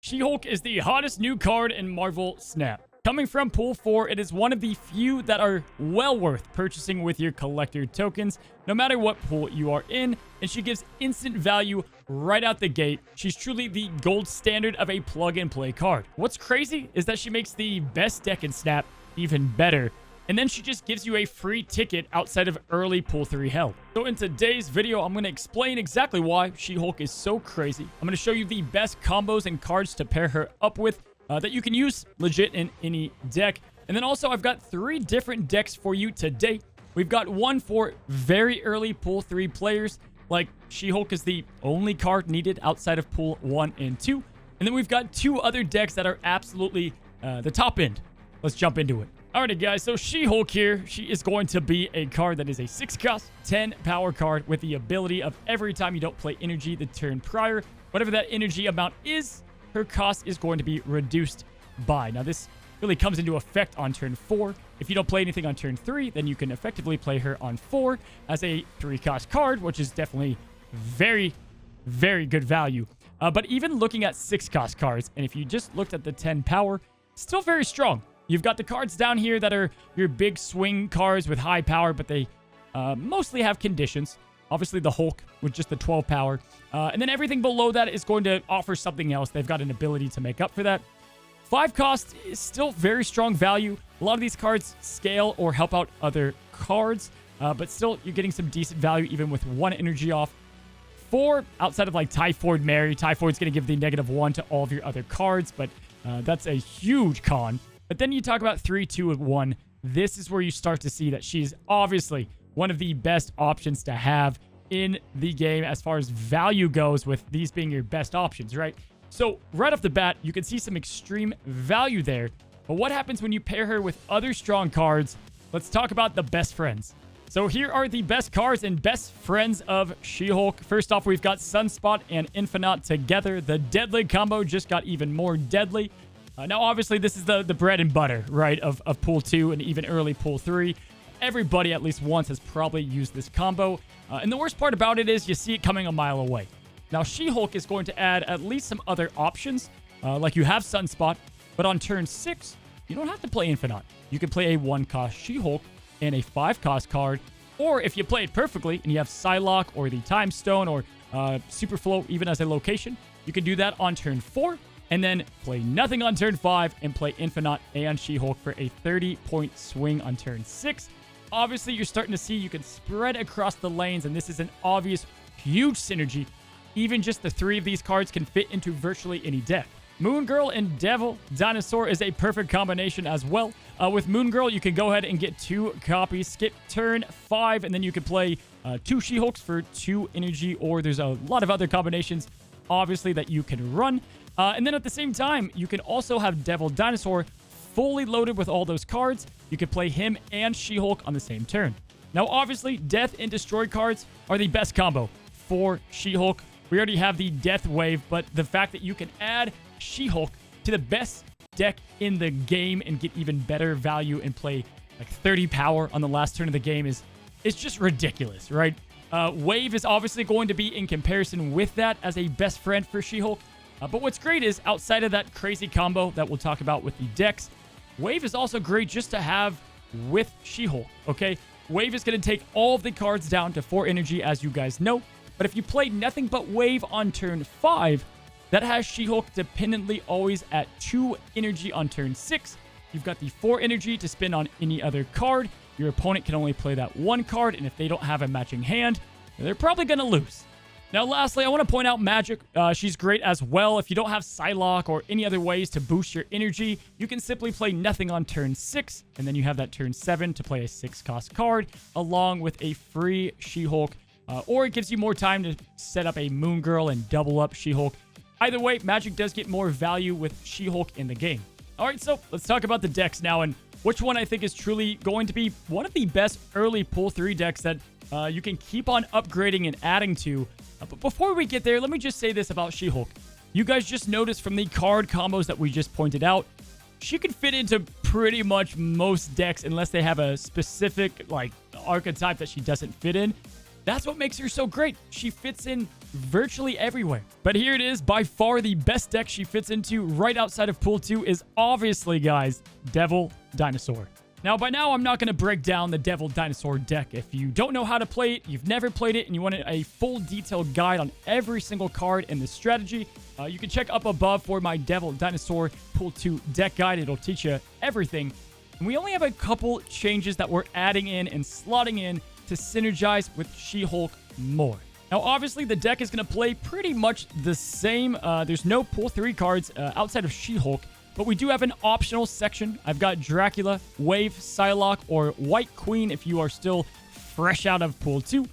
She-Hulk is the hottest new card in Marvel Snap. Coming from Pool 4, it is one of the few that are well worth purchasing with your collector tokens, no matter what pool you are in, and she gives instant value right out the gate. She's truly the gold standard of a plug-and-play card. What's crazy is that she makes the best deck in Snap even better, and then she just gives you a free ticket outside of early Pool 3 hell. So in today's video, I'm going to explain exactly why She-Hulk is so crazy. I'm going to show you the best combos and cards to pair her up with that you can use legit in any deck. And then also, I've got 3 different decks for you today. We've got one for very early Pool 3 players, like She-Hulk is the only card needed outside of Pool 1 and 2. And then we've got 2 other decks that are absolutely the top end. Let's jump into it. Alrighty guys, so She-Hulk here, she is going to be a card that is a 6 cost, 10 power card with the ability of every time you don't play energy the turn prior, whatever that energy amount is, her cost is going to be reduced by. Now this really comes into effect on turn 4. If you don't play anything on turn 3, then you can effectively play her on 4 as a 3 cost card, which is definitely very, very good value. But even looking at 6 cost cards, and if you just looked at the 10 power, still very strong. You've got the cards down here that are your big swing cards with high power, but they mostly have conditions. Obviously, the Hulk with just the 12 power. And then everything below that is going to offer something else. They've got an ability to make up for that. 5 cost is still very strong value. A lot of these cards scale or help out other cards, but still, you're getting some decent value even with 1 energy off. 4, outside of like Typhoid Mary. Typhoid's going to give the -1 to all of your other cards, but that's a huge con. But then you talk about 3, 2, and 1. This is where you start to see that she's obviously one of the best options to have in the game as far as value goes, with these being your best options, right? So right off the bat, you can see some extreme value there. But what happens when you pair her with other strong cards? Let's talk about the best friends. So here are the best cards and best friends of She-Hulk. First off, we've got Sunspot and Infinite together. The deadly combo just got even more deadly. Now, obviously, this is the bread and butter, right, of Pool 2 and even early Pool 3. Everybody at least once has probably used this combo. And the worst part about it is you see it coming a mile away. Now, She-Hulk is going to add at least some other options, like you have Sunspot, but on turn 6, you don't have to play Infinite. You can play a 1-cost She-Hulk and a 5-cost card, or if you play it perfectly and you have Psylocke or the Time Stone or Superflow even as a location, you can do that on turn 4. And then play nothing on turn 5 and play Infinite and She-Hulk for a 30-point swing on turn 6. Obviously, you're starting to see you can spread across the lanes, and this is an obvious, huge synergy. Even just the 3 of these cards can fit into virtually any deck. Moon Girl and Devil Dinosaur is a perfect combination as well. With Moon Girl, you can go ahead and get 2 copies, skip turn 5, and then you can play 2 She-Hulks for 2 energy, or there's a lot of other combinations, obviously, that you can run. And then at the same time, you can also have Devil Dinosaur fully loaded with all those cards. You can play him and She-Hulk on the same turn. Now, obviously, Death and Destroy cards are the best combo for She-Hulk. We already have the Death Wave, but the fact that you can add She-Hulk to the best deck in the game and get even better value and play like 30 power on the last turn of the game is just ridiculous, right? Wave is obviously going to be in comparison with that as a best friend for She-Hulk. But what's great is, outside of that crazy combo that we'll talk about with the decks, Wave is also great just to have with She-Hulk, okay? Wave is going to take all of the cards down to 4 energy, as you guys know. But if you play nothing but Wave on turn 5, that has She-Hulk dependently always at 2 energy on turn 6. You've got the 4 energy to spend on any other card. Your opponent can only play that 1 card, and if they don't have a matching hand, they're probably going to lose. Now, lastly, I want to point out Magic. She's great as well. If you don't have Psylocke or any other ways to boost your energy, you can simply play nothing on turn 6, and then you have that turn 7 to play a 6-cost card, along with a free She-Hulk, or it gives you more time to set up a Moon Girl and double up She-Hulk. Either way, Magic does get more value with She-Hulk in the game. All right, so let's talk about the decks now, and which one I think is truly going to be one of the best early Pool 3 decks that you can keep on upgrading and adding to. But before we get there, let me just say this about She-Hulk. You guys just noticed from the card combos that we just pointed out, she can fit into pretty much most decks unless they have a specific like archetype that she doesn't fit in. That's what makes her so great. She fits in virtually everywhere. But here it is, by far the best deck she fits into right outside of Pool 2 is obviously, guys, Devil Dinosaur. Now, by now, I'm not going to break down the Devil Dinosaur deck. If you don't know how to play it, you've never played it, and you want a full detailed guide on every single card in the strategy, you can check up above for my Devil Dinosaur Pool 2 deck guide. It'll teach you everything. And we only have a couple changes that we're adding in and slotting in to synergize with She-Hulk more. Now, obviously, the deck is going to play pretty much the same. There's no Pool 3 cards outside of She-Hulk, but we do have an optional section. I've got Dracula, Wave, Psylocke, or White Queen if you are still fresh out of Pool 2.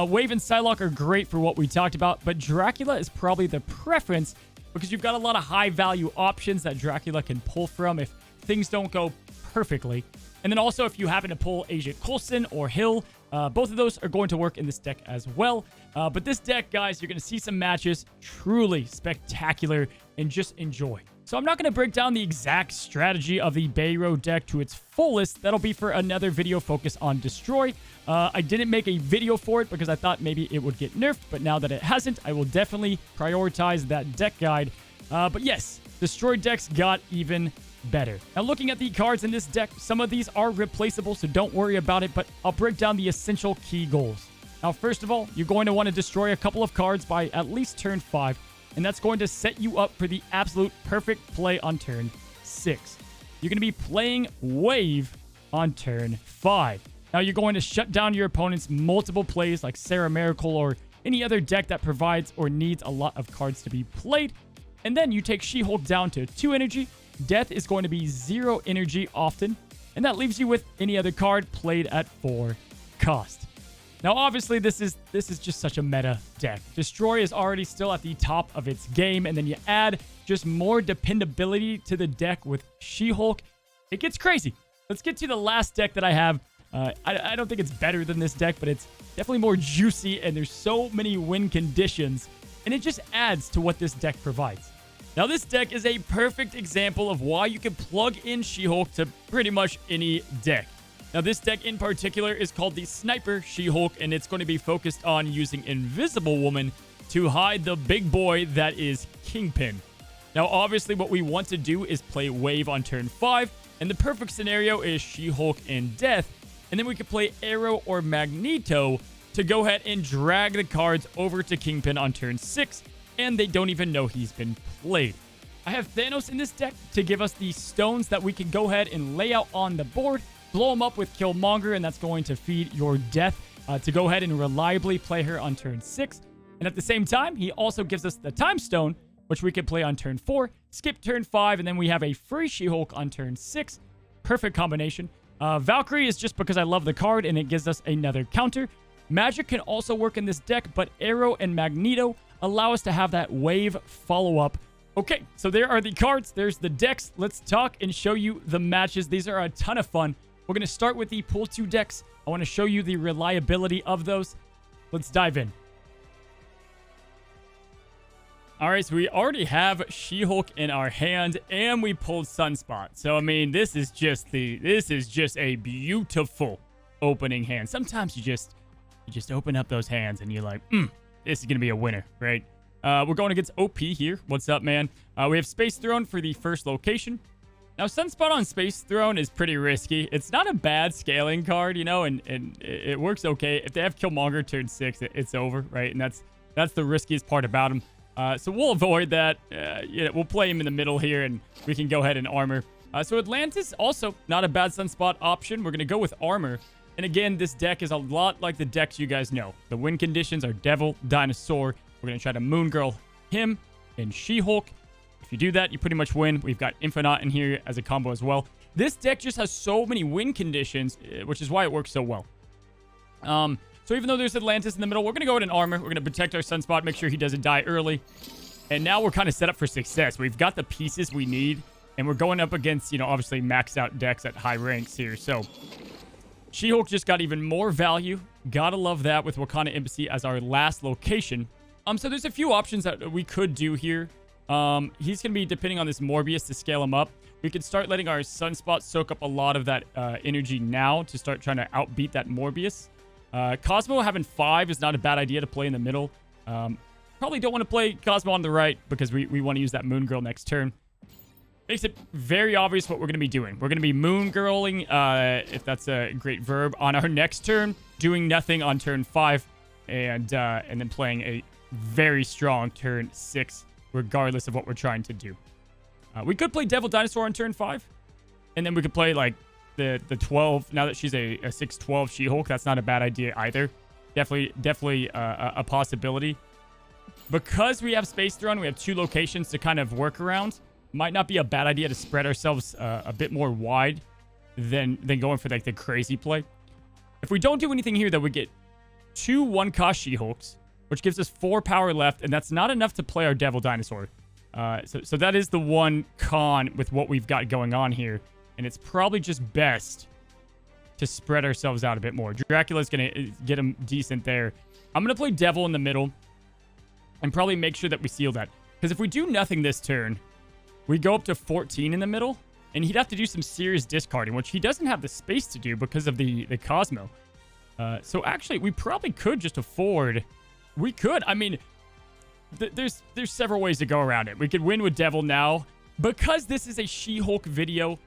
Wave and Psylocke are great for what we talked about, but Dracula is probably the preference because you've got a lot of high-value options that Dracula can pull from if things don't go perfectly. And then also, if you happen to pull Agent Coulson or Hill, both of those are going to work in this deck as well. But this deck, guys, you're going to see some matches truly spectacular and just enjoy. So I'm not going to break down the exact strategy of the Baero deck to its fullest. That'll be for another video focused on Destroy. I didn't make a video for it because I thought maybe it would get nerfed, but now that it hasn't, I will definitely prioritize that deck guide. But yes, Destroy decks got even better. Now, looking at the cards in this deck, some of these are replaceable, so don't worry about it, but I'll break down the essential key goals. Now, first of all, you're going to want to destroy a couple of cards by at least turn 5, and that's going to set you up for the absolute perfect play on turn 6. You're going to be playing Wave on turn 5. Now, you're going to shut down your opponent's multiple plays like Sarah Miracle or any other deck that provides or needs a lot of cards to be played. And then you take She-Hulk down to 2 energy. Death is going to be 0 energy often, and that leaves you with any other card played at 4 cost. Now, obviously, this is just such a meta deck. Destroy is already still at the top of its game, and then you add just more dependability to the deck with She-Hulk. It gets crazy. Let's get to the last deck that I have. I don't think it's better than this deck, but it's definitely more juicy, and there's so many win conditions, and it just adds to what this deck provides. Now, this deck is a perfect example of why you can plug in She-Hulk to pretty much any deck. Now, this deck in particular is called the Sniper She-Hulk, and it's going to be focused on using Invisible Woman to hide the big boy that is Kingpin. Now, obviously, what we want to do is play Wave on turn 5, and the perfect scenario is She-Hulk and Death, and then we could play Arrow or Magneto to go ahead and drag the cards over to Kingpin on turn 6, and they don't even know he's been played. I have Thanos in this deck to give us the stones that we can go ahead and lay out on the board, blow them up with Killmonger, and that's going to feed your Death to go ahead and reliably play her on turn 6. And at the same time, he also gives us the Time Stone, which we can play on turn 4, skip turn 5, and then we have a free She-Hulk on turn 6. Perfect combination. Valkyrie is just because I love the card, and it gives us another counter. Magic can also work in this deck, but Arrow and Magneto allow us to have that Wave follow-up. Okay, so there are the cards. There's the decks. Let's talk and show you the matches. These are a ton of fun. We're going to start with the Pool 2 decks. I want to show you the reliability of those. Let's dive in. All right, so we already have She-Hulk in our hand, and we pulled Sunspot. So, I mean, this is just a beautiful opening hand. Sometimes you just open up those hands, and you're like, this is going to be a winner, right? We're going against OP here. What's up, man? We have Space Throne for the first location. Now, Sunspot on Space Throne is pretty risky. It's not a bad scaling card, you know, and it works okay. If they have Killmonger turn 6, it's over, right? And that's the riskiest part about him. So we'll avoid that. We'll play him in the middle here, and we can go ahead and armor. So Atlantis, also not a bad Sunspot option. We're going to go with armor. And again, this deck is a lot like the decks you guys know. The win conditions are Devil, Dinosaur. We're going to try to Moon Girl him and She-Hulk. If you do that, you pretty much win. We've got Infinite in here as a combo as well. This deck just has so many win conditions, which is why it works so well. So even though there's Atlantis in the middle, we're going to go ahead and armor. We're going to protect our Sunspot, make sure he doesn't die early. And now we're kind of set up for success. We've got the pieces we need, and we're going up against, you know, obviously maxed out decks at high ranks here. So She-Hulk just got even more value. Gotta love that with Wakanda Embassy as our last location. So there's a few options that we could do here. He's going to be depending on this Morbius to scale him up. We could start letting our Sunspot soak up a lot of that energy now to start trying to outbeat that Morbius. Cosmo having 5 is not a bad idea to play in the middle. Probably don't want to play Cosmo on the right because we want to use that Moon Girl next turn. Makes it very obvious what we're going to be doing. We're going to be Moon Girling, if that's a great verb, on our next turn, doing nothing on turn 5, and then playing a very strong turn 6, regardless of what we're trying to do. We could play Devil Dinosaur on turn 5, and then we could play like the 12. Now that she's a 6/12 She-Hulk, that's not a bad idea either. Definitely a possibility. Because we have Space Throne, we have 2 locations to kind of work around. Might not be a bad idea to spread ourselves a bit more wide than going for like the crazy play. If we don't do anything here, though, we get 2 1-cost She-Hulks, which gives us 4 power left, and that's not enough to play our Devil Dinosaur. So that is the one con with what we've got going on here, and it's probably just best to spread ourselves out a bit more. Dracula's going to get him decent there. I'm going to play Devil in the middle and probably make sure that we seal that. Because if we do nothing this turn, we go up to 14 in the middle, and he'd have to do some serious discarding, which he doesn't have the space to do because of the Cosmo. So actually, we probably could just afford... We could. I mean, there's several ways to go around it. We could win with Devil now. Because this is a She-Hulk video,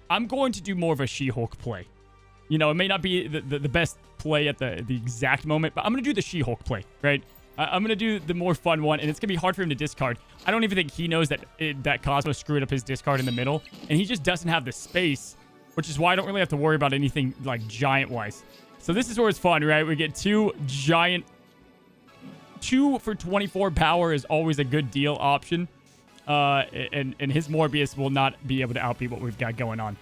I'm going to do more of a She-Hulk play. You know, it may not be the best play at the exact moment, but I'm going to do the She-Hulk play, right? I'm going to do the more fun one, and it's going to be hard for him to discard. I don't even think he knows that Cosmo screwed up his discard in the middle, and he just doesn't have the space, which is why I don't really have to worry about anything, like, giant-wise. So this is where it's fun, right? We get 2 giant... 2 for 24 power is always a good deal option, and his Morbius will not be able to outbeat what we've got going on.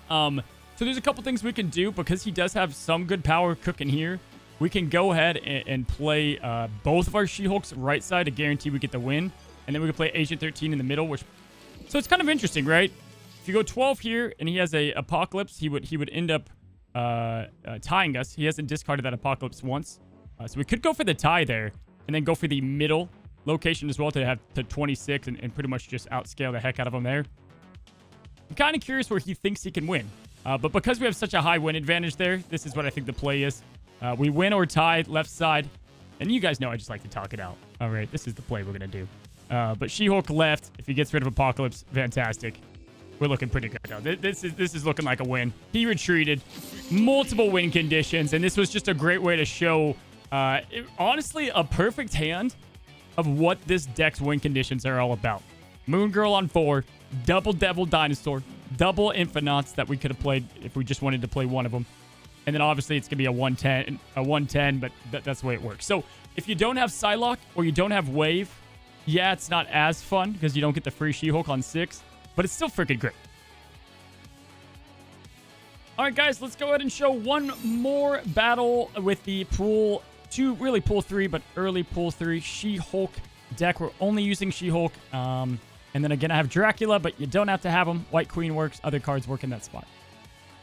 So there's a couple things we can do, because he does have some good power cooking here. We can go ahead and play both of our She-Hulks right side to guarantee we get the win. And then we can play Agent 13 in the middle, which... So it's kind of interesting, right? If you go 12 here and he has a Apocalypse, he would end up tying us. He hasn't discarded that Apocalypse once. So we could go for the tie there and then go for the middle location as well to have to 26 and pretty much just outscale the heck out of him there. I'm kind of curious where he thinks he can win. But because we have such a high win advantage there, this is what I think the play is. We win or tie left side. And you guys know I just like to talk it out. All right, this is the play we're going to do. But She-Hulk left. If he gets rid of Apocalypse, fantastic. We're looking pretty good now. This is looking like a win. He retreated. Multiple win conditions. And this was just a great way to show, honestly, a perfect hand of what this deck's win conditions are all about. Moon Girl on 4. Double Devil Dinosaur. Double Infinauts that we could have played if we just wanted to play one of them. And then obviously it's going to be a 110, but that's the way it works. So if you don't have Psylocke or you don't have Wave, yeah, it's not as fun because you don't get the free She-Hulk on 6, but it's still freaking great. All right, guys, let's go ahead and show one more battle with the Pool 2, really Pool 3, but early Pool 3 She-Hulk deck. We're only using She-Hulk. And then again, I have Dracula, but you don't have to have him. White Queen works. Other cards work in that spot.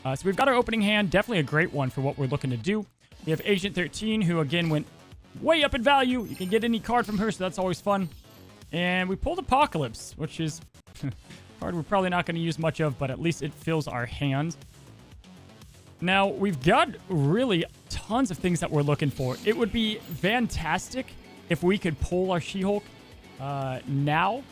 So we've got our opening hand. Definitely a great one for what we're looking to do. We have Agent 13, who again went way up in value. You can get any card from her, so that's always fun. And we pulled Apocalypse, which is a card we're probably not going to use much of, but at least it fills our hand. Now, we've got really tons of things that we're looking for. It would be fantastic if we could pull our She-Hulk now.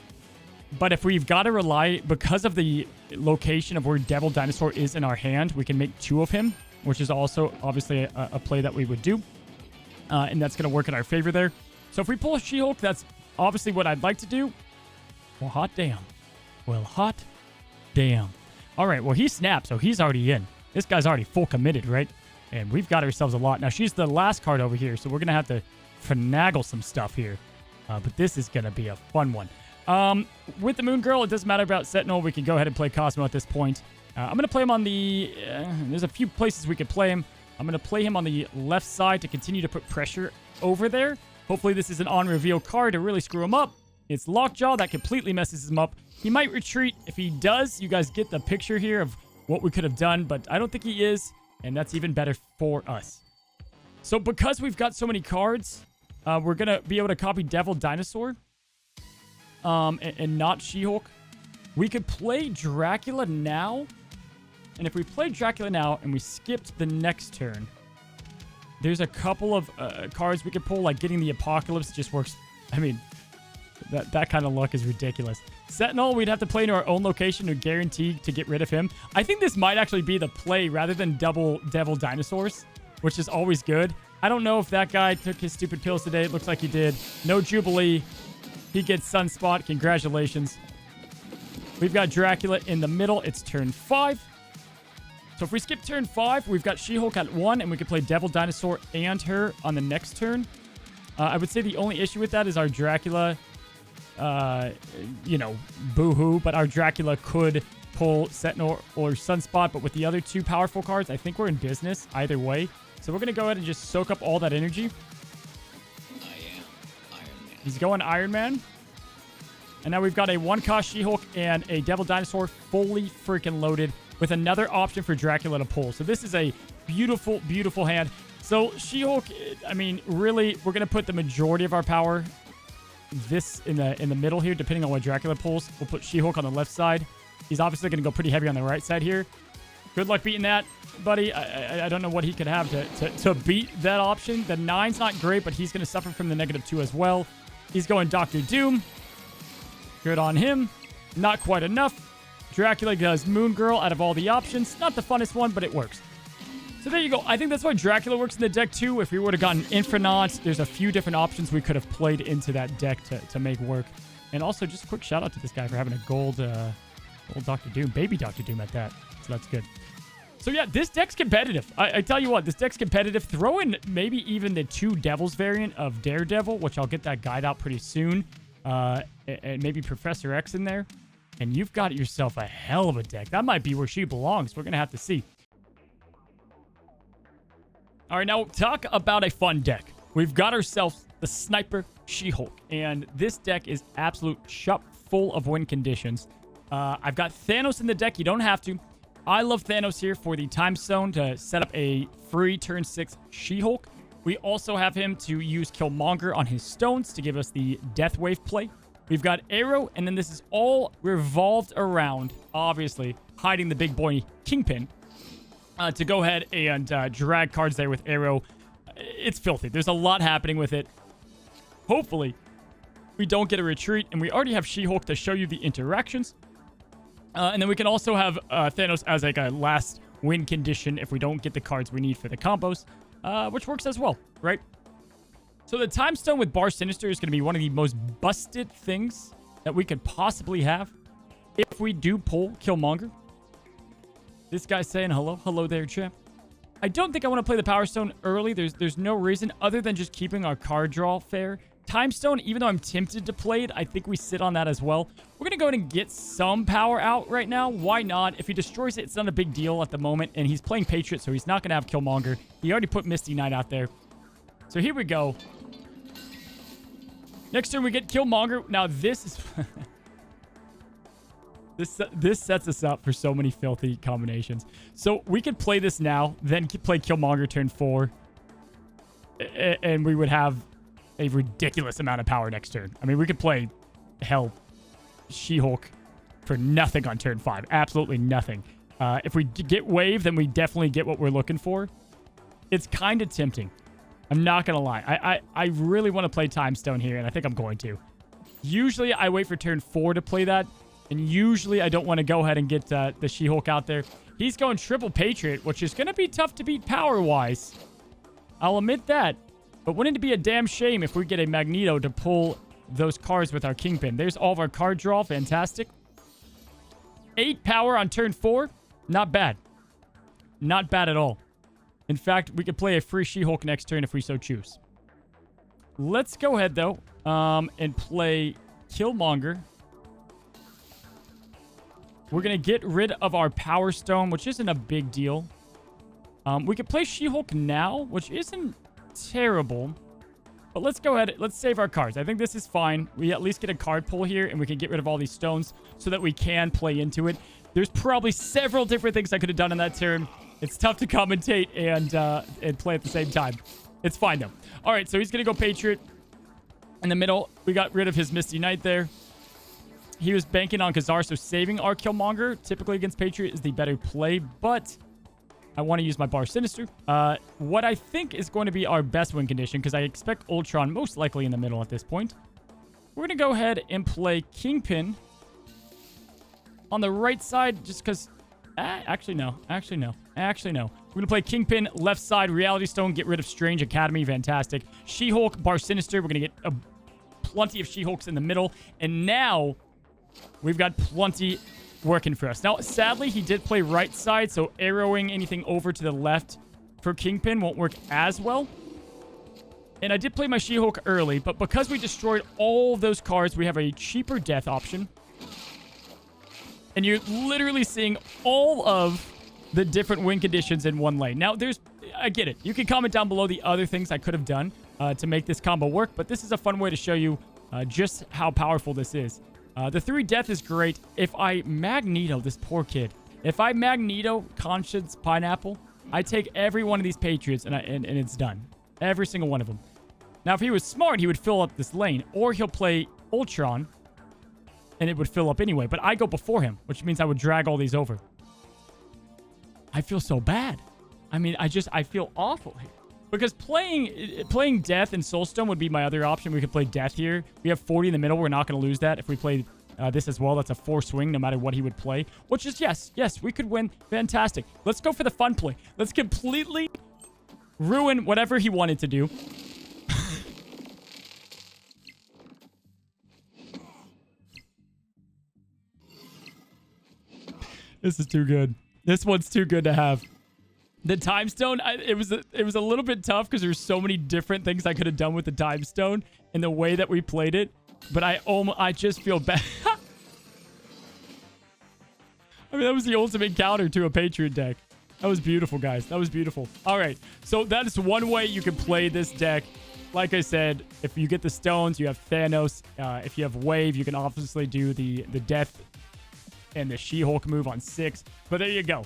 But if we've got to rely, because of the location of where Devil Dinosaur is in our hand, we can make 2 of him, which is also obviously a play that we would do. And that's going to work in our favor there. So if we pull a She-Hulk, that's obviously what I'd like to do. Well, hot damn. Well, hot damn. All right, well, he snapped, so he's already in. This guy's already full committed, right? And we've got ourselves a lot. Now, she's the last card over here, so we're going to have to finagle some stuff here. But this is going to be a fun one. With the Moon Girl, it doesn't matter about Sentinel. We can go ahead and play Cosmo at this point. I'm going to play him on the... there's a few places we could play him. I'm going to play him on the left side to continue to put pressure over there. Hopefully this is an on-reveal card to really screw him up. It's Lockjaw. That completely messes him up. He might retreat. If he does, you guys get the picture here of what we could have done, but I don't think he is, and that's even better for us. So because we've got so many cards, we're going to be able to copy Devil Dinosaur. And not She-Hulk. We could play Dracula now. And if we play Dracula now and we skipped the next turn, There's a couple of cards we could pull, like getting the Apocalypse just works. I mean, that kind of luck is ridiculous. Sentinel, we'd have to play into our own location to guarantee to get rid of him. I think this might actually be the play rather than double Devil Dinosaurs, which is always good. I don't know if that guy took his stupid pills today. It looks like he did. No Jubilee. He gets Sunspot. Congratulations. We've got Dracula in the middle. It's turn 5. So if we skip turn 5, we've got She-Hulk at 1, and we can play Devil Dinosaur and her on the next turn. I would say the only issue with that is our Dracula, boo-hoo, but our Dracula could pull Sentinel or Sunspot, but with the other 2 powerful cards, I think we're in business either way. So we're going to go ahead and just soak up all that energy. I am Iron Man. He's going Iron Man. And now we've got a 1-cost She-Hulk and a Devil Dinosaur fully freaking loaded with another option for Dracula to pull. So this is a beautiful, beautiful hand. So She-Hulk, I mean, really, we're going to put the majority of our power in the middle here, depending on what Dracula pulls. We'll put She-Hulk on the left side. He's obviously going to go pretty heavy on the right side here. Good luck beating that, buddy. I don't know what he could have to beat that option. The 9's not great, but he's going to suffer from the -2 as well. He's going Dr. Doom. Good on him. Not quite enough. Dracula does Moon Girl out of all the options. Not the funnest one, but it works. So there you go. I think that's why Dracula works in the deck too. If we would have gotten Infinite, there's a few different options we could have played into that deck to make work. And also, just a quick shout out to this guy for having a gold Dr. Doom. Baby Dr. Doom at that. So that's good. So yeah, this deck's competitive. I tell you what, this deck's competitive. Throw in maybe even the 2 Devils variant of Daredevil, which I'll get that guide out pretty soon. And maybe Professor X in there. And you've got yourself a hell of a deck. That might be where she belongs. We're going to have to see. All right, now talk about a fun deck. We've got ourselves the Sniper She-Hulk. And this deck is absolute chock full of win conditions. I've got Thanos in the deck. You don't have to. I love Thanos here for the Time Stone to set up a free turn 6 She-Hulk. We also have him to use Killmonger on his stones to give us the Death Wave play. We've got Baero, and then this is all revolved around, obviously, hiding the big boy Kingpin to go ahead and drag cards there with Baero. It's filthy. There's a lot happening with it. Hopefully, we don't get a retreat, and we already have She-Hulk to show you the interactions. And then we can also have Thanos as like a last win condition if we don't get the cards we need for the combos, which works as well, right? So the Time Stone with Bar Sinister is going to be one of the most busted things that we could possibly have if we do pull Killmonger. This guy's saying hello. Hello there, champ. I don't think I want to play the Power Stone early. There's no reason other than just keeping our card draw fair. Time Stone, even though I'm tempted to play it, I think we sit on that as well. We're going to go ahead and get some power out right now. Why not? If he destroys it, it's not a big deal at the moment. And he's playing Patriot, so he's not going to have Killmonger. He already put Misty Knight out there. So here we go. Next turn, we get Killmonger. Now, this is... This sets us up for so many filthy combinations. So we could play this now, then play Killmonger turn 4. And we would have a ridiculous amount of power next turn. I mean, we could play, hell, She-Hulk for nothing on turn 5. Absolutely nothing. If we get Wave, then we definitely get what we're looking for. It's kind of tempting. I'm not going to lie. I really want to play Time Stone here, and I think I'm going to. Usually, I wait for turn 4 to play that, and usually, I don't want to go ahead and get the She-Hulk out there. He's going triple Patriot, which is going to be tough to beat power-wise. I'll admit that. But wouldn't it be a damn shame if we get a Magneto to pull those cards with our Kingpin? There's all of our card draw. Fantastic. 8 power on turn 4. Not bad. Not bad at all. In fact, we could play a free She-Hulk next turn if we so choose. Let's go ahead, though, and play Killmonger. We're going to get rid of our Power Stone, which isn't a big deal. We could play She-Hulk now, which isn't terrible. But let's go ahead. Let's save our cards. I think this is fine. We at least get a card pull here, and we can get rid of all these stones so that we can play into it. There's probably several different things I could have done in that turn. It's tough to commentate and play at the same time. It's fine, though. All right, so he's going to go Patriot. In the middle, we got rid of his Misty Knight there. He was banking on Khazar, so saving our Killmonger typically against Patriot is the better play, but I want to use my Bar Sinister. What I think is going to be our best win condition, because I expect Ultron most likely in the middle at this point. We're going to go ahead and play Kingpin on the right side, just because... Actually, no. We're going to play Kingpin left side, Reality Stone, get rid of Strange Academy. Fantastic. She-Hulk, Bar Sinister. We're going to get plenty of She-Hulks in the middle. And now we've got plenty working for us. Now, sadly, he did play right side, so arrowing anything over to the left for Kingpin won't work as well. And I did play my She-Hulk early, but because we destroyed all those cards, we have a cheaper death option. And you're literally seeing all of the different win conditions in one lane. Now, I get it. You can comment down below the other things I could have done to make this combo work, but this is a fun way to show you just how powerful this is. The 3 death is great. If I Magneto this poor kid, if I Magneto Conscience Pineapple, I take every one of these Patriots and it's done. Every single one of them. Now, if he was smart, he would fill up this lane, or he'll play Ultron, and it would fill up anyway. But I go before him, which means I would drag all these over. I feel so bad. I mean, I feel awful here. Because playing Death and Soulstone would be my other option. We could play Death here. We have 40 in the middle. We're not going to lose that. If we play this as well, that's a 4 swing no matter what he would play. Which is, yes, we could win. Fantastic. Let's go for the fun play. Let's completely ruin whatever he wanted to do. This is too good. This one's too good to have. The Time Stone, it was a little bit tough because there's so many different things I could have done with the Time Stone and the way that we played it. But I just feel bad. I mean, that was the ultimate counter to a Patriot deck. That was beautiful, guys. That was beautiful. All right. So that is one way you can play this deck. Like I said, if you get the stones, you have Thanos. If you have Wave, you can obviously do the Death and the She-Hulk move on 6. But there you go.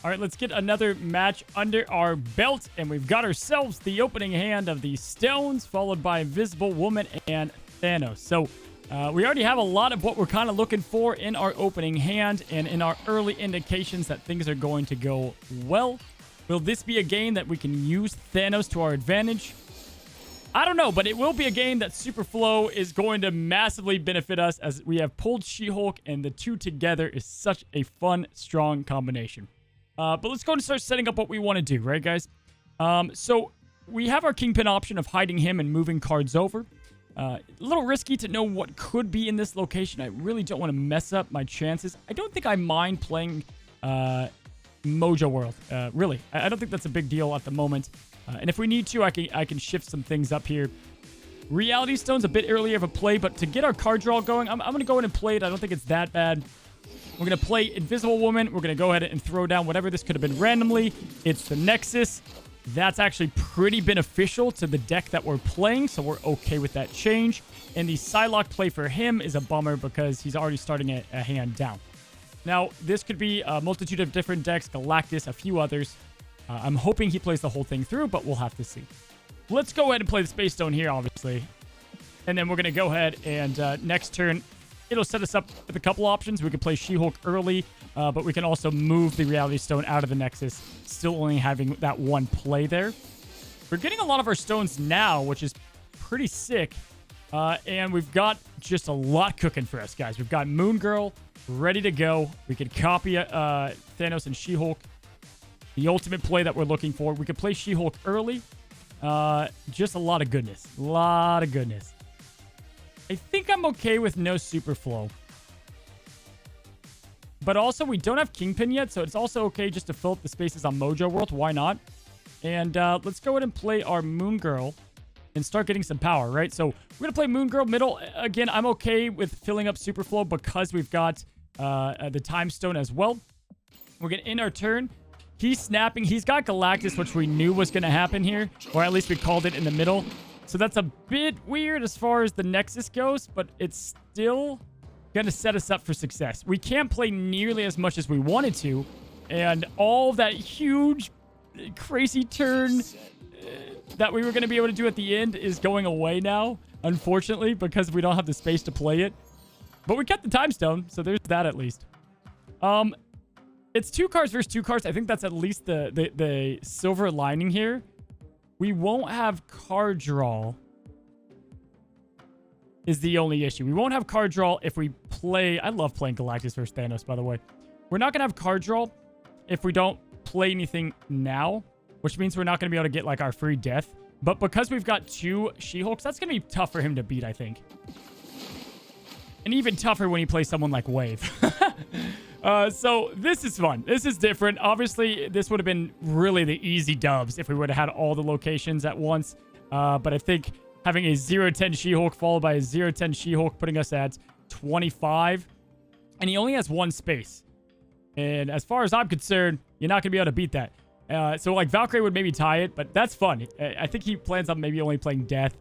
All right, let's get another match under our belt. And we've got ourselves the opening hand of the Stones, followed by Invisible Woman and Thanos. So we already have a lot of what we're kind of looking for in our opening hand and in our early indications that things are going to go well. Will this be a game that we can use Thanos to our advantage? I don't know, but it will be a game that Superflow is going to massively benefit us, as we have pulled She-Hulk, and the two together is such a fun, strong combination. But let's go and start setting up what we want to do, right, guys? So we have our Kingpin option of hiding him and moving cards over. A little risky to know what could be in this location. I really don't want to mess up my chances. I don't think I mind playing Mojo World, really. I don't think that's a big deal at the moment. And if we need to, I can shift some things up here. Reality Stone's a bit earlier of a play, but to get our card draw going, I'm going to go in and play it. I don't think it's that bad. We're going to play Invisible Woman. We're going to go ahead and throw down whatever this could have been randomly. It's the Nexus. That's actually pretty beneficial to the deck that we're playing, so we're okay with that change. And the Psylocke play for him is a bummer because he's already starting a hand down. Now, this could be a multitude of different decks, Galactus, a few others. I'm hoping he plays the whole thing through, but we'll have to see. Let's go ahead and play the Space Stone here, obviously. And then we're going to go ahead and next turn, it'll set us up with a couple options. We could play She-Hulk early, but we can also move the Reality Stone out of the Nexus, still only having that one play there. We're getting a lot of our stones now, which is pretty sick. And we've got just a lot cooking for us, guys. We've got Moon Girl ready to go. We could copy Thanos and She-Hulk. The ultimate play that we're looking for. We could play She-Hulk early. Just a lot of goodness. A lot of goodness. I think I'm okay with no Superflow. But also, we don't have Kingpin yet, so it's also okay just to fill up the spaces on Mojo World. Why not? And let's go ahead and play our Moon Girl and start getting some power, right? So we're going to play Moon Girl middle. Again, I'm okay with filling up Superflow because we've got the Time Stone as well. We're going to end our turn. He's snapping. He's got Galactus, which we knew was going to happen here, or at least we called it in the middle. So that's a bit weird as far as the Nexus goes, but it's still going to set us up for success. We can't play nearly as much as we wanted to, and all that huge, crazy turn that we were going to be able to do at the end is going away now, unfortunately, because we don't have the space to play it. But we kept the Time Stone, so there's that at least. It's 2 cards versus 2 cards. I think that's at least the silver lining here. We won't have card draw is the only issue. We won't have card draw if we play... I love playing Galactus versus Thanos, by the way. We're not going to have card draw if we don't play anything now, which means we're not going to be able to get, like, our free death. But because we've got 2 She-Hulks, that's going to be tough for him to beat, I think. And even tougher when he plays someone like Wave. So this is fun. This is different. Obviously, this would have been really the easy dubs if we would have had all the locations at once. But I think having a 0-10 She-Hulk followed by a 0-10 She-Hulk putting us at 25. And he only has 1 space. And as far as I'm concerned, you're not going to be able to beat that. So, like, Valkyrie would maybe tie it, but that's fun. I think he plans on maybe only playing Death.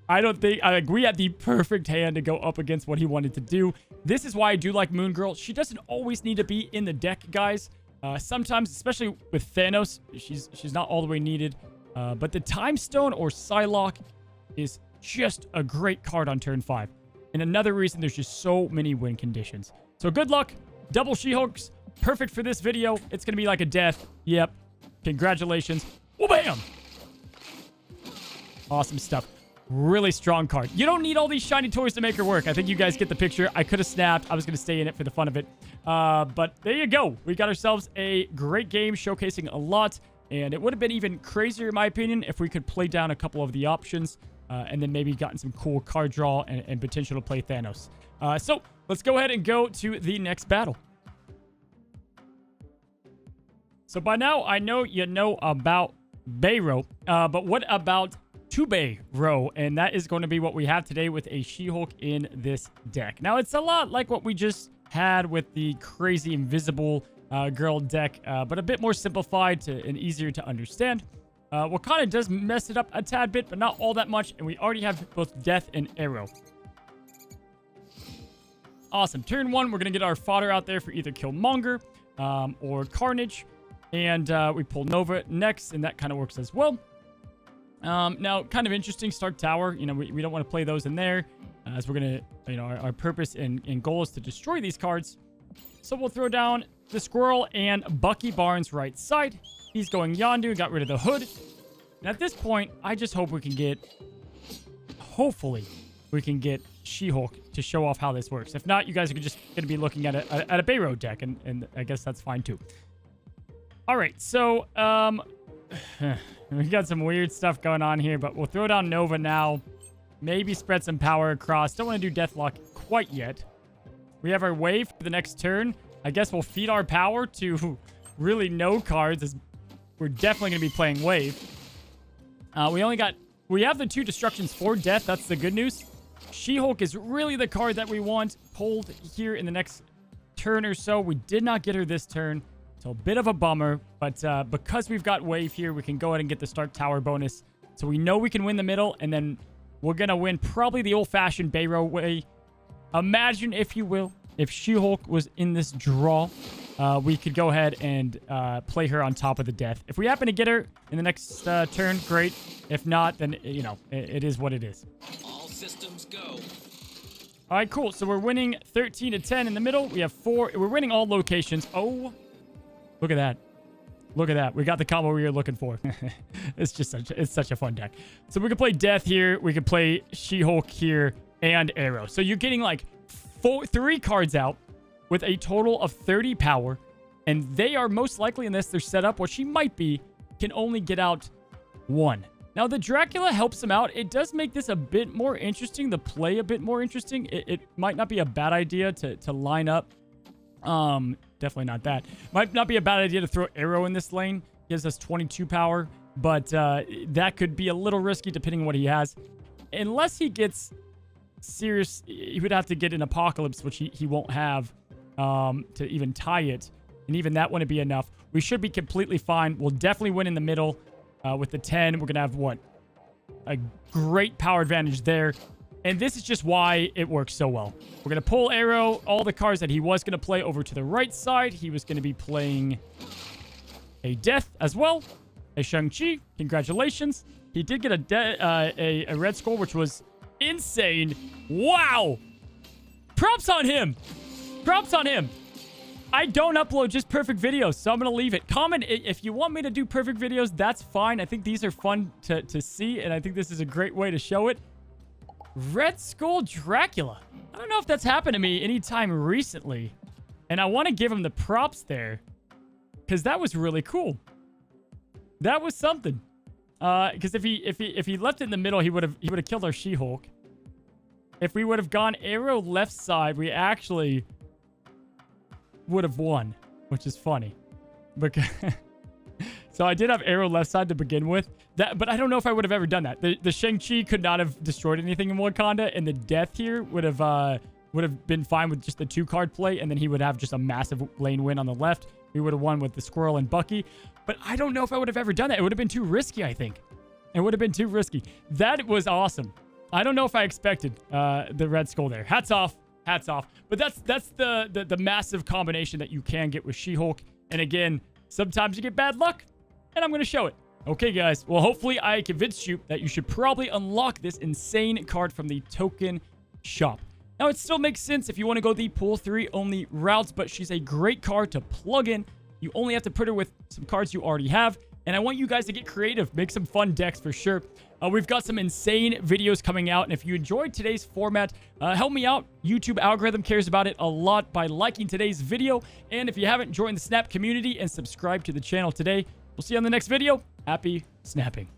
I don't think... we had the perfect hand to go up against what he wanted to do. This is why I do like Moon Girl. She doesn't always need to be in the deck, guys. Sometimes, especially with Thanos, she's not all the way needed. But the Time Stone or Psylocke is just a great card on turn 5. And another reason there's just so many win conditions. So, good luck. Double She-Hulks. Perfect for this video. It's going to be like a Death. Yep. Congratulations. Oh, bam! Awesome stuff. Really strong card. You don't need all these shiny toys to make her work. I think you guys get the picture. I could have snapped. I was going to stay in it for the fun of it. But there you go. We got ourselves a great game showcasing a lot. And it would have been even crazier, in my opinion, if we could play down a couple of the options. And then maybe gotten some cool card draw and potential to play Thanos. So let's go ahead and go to the next battle. So by now, I know you know about Baero, but what about Baero? And that is going to be what we have today with a She-Hulk in this deck. Now, it's a lot like what we just had with the crazy invisible girl deck, but a bit more simplified and easier to understand. What kind of does mess it up a tad bit, but not all that much, and we already have both Death and Arrow. Awesome. Turn 1, we're going to get our fodder out there for either Killmonger or Carnage. And we pull Nova next, and that kind of works as well. Now, kind of interesting, Stark Tower. You know, we don't want to play those in there, as we're going to, you know, our purpose and goal is to destroy these cards. So we'll throw down the Squirrel and Bucky Barnes right side. He's going Yondu, got rid of the Hood. And at this point, I just hope we can get, hopefully, we can get She-Hulk to show off how this works. If not, you guys are just going to be looking at a Baero deck, and I guess that's fine too. All right, so we got some weird stuff going on here, but we'll throw down Nova now. Maybe spread some power across. Don't want to do Deathlock quite yet. We have our Wave for the next turn. I guess we'll feed our power to really no cards, as we're definitely going to be playing Wave. We have the 2 destructions for Death. That's the good news. She-Hulk is really the card that we want pulled here in the next turn or so. We did not get her this turn. So a bit of a bummer, but because we've got Wave here, we can go ahead and get the Stark Tower bonus. So we know we can win the middle, and then we're going to win probably the old-fashioned Baero way. Imagine, if you will, if She-Hulk was in this draw, we could go ahead and play her on top of the Death. If we happen to get her in the next turn, great. If not, then, you know, it is what it is. All systems go. All right, cool. So we're winning 13-10 in the middle. We have 4. We're winning all locations. Oh, look at that. Look at that. We got the combo we were looking for. It's just such a fun deck. So we can play Death here. We can play She-Hulk here and Arrow. So you're getting like 3 cards out with a total of 30 power. And they are most likely, unless they're set up, what she might be, can only get out 1. Now, the Dracula helps him out. It does make this a bit more interesting, the play a bit more interesting. It might not be a bad idea to line up. Definitely not that. Might not be a bad idea to throw Arrow in this lane. Gives us 22 power, but that could be a little risky depending on what he has. Unless he gets serious, he would have to get an Apocalypse, which he won't have to even tie it. And even that wouldn't be enough. We should be completely fine. We'll definitely win in the middle with the 10. We're going to have, what? A great power advantage there. And this is just why it works so well. We're going to pull Arrow, all the cards that he was going to play over to the right side. He was going to be playing a Death as well. A Shang-Chi. Congratulations. He did get a Red Skull, which was insane. Wow. Props on him. Props on him. I don't upload just perfect videos, so I'm going to leave it. Comment if you want me to do perfect videos, that's fine. I think these are fun to see, and I think this is a great way to show it. Red Skull Dracula. I don't know if that's happened to me anytime recently, and I want to give him the props there because that was really cool. That was something. Because if he left it in the middle, he would have killed our She-Hulk. If we would have gone arrow left side, we actually would have won, which is funny. Because so I did have arrow left side to begin with, but I don't know if I would have ever done that. The Shang-Chi could not have destroyed anything in Wakanda, and the death here would have been fine with just the 2-card play, and then he would have just a massive lane win on the left. We would have won with the Squirrel and Bucky, but I don't know if I would have ever done that. It would have been too risky, I think. It would have been too risky. That was awesome. I don't know if I expected the Red Skull there. Hats off. Hats off. But that's the massive combination that you can get with She-Hulk. And again, sometimes you get bad luck, and I'm going to show it. Okay, guys. Well, hopefully I convinced you that you should probably unlock this insane card from the token shop. Now, it still makes sense if you want to go the pool 3 only routes, but she's a great card to plug in. You only have to put her with some cards you already have. And I want you guys to get creative. Make some fun decks for sure. We've got some insane videos coming out. And if you enjoyed today's format, help me out. YouTube algorithm cares about it a lot by liking today's video. And if you haven't joined the Snap community and subscribed to the channel today, we'll see you on the next video. Happy snapping.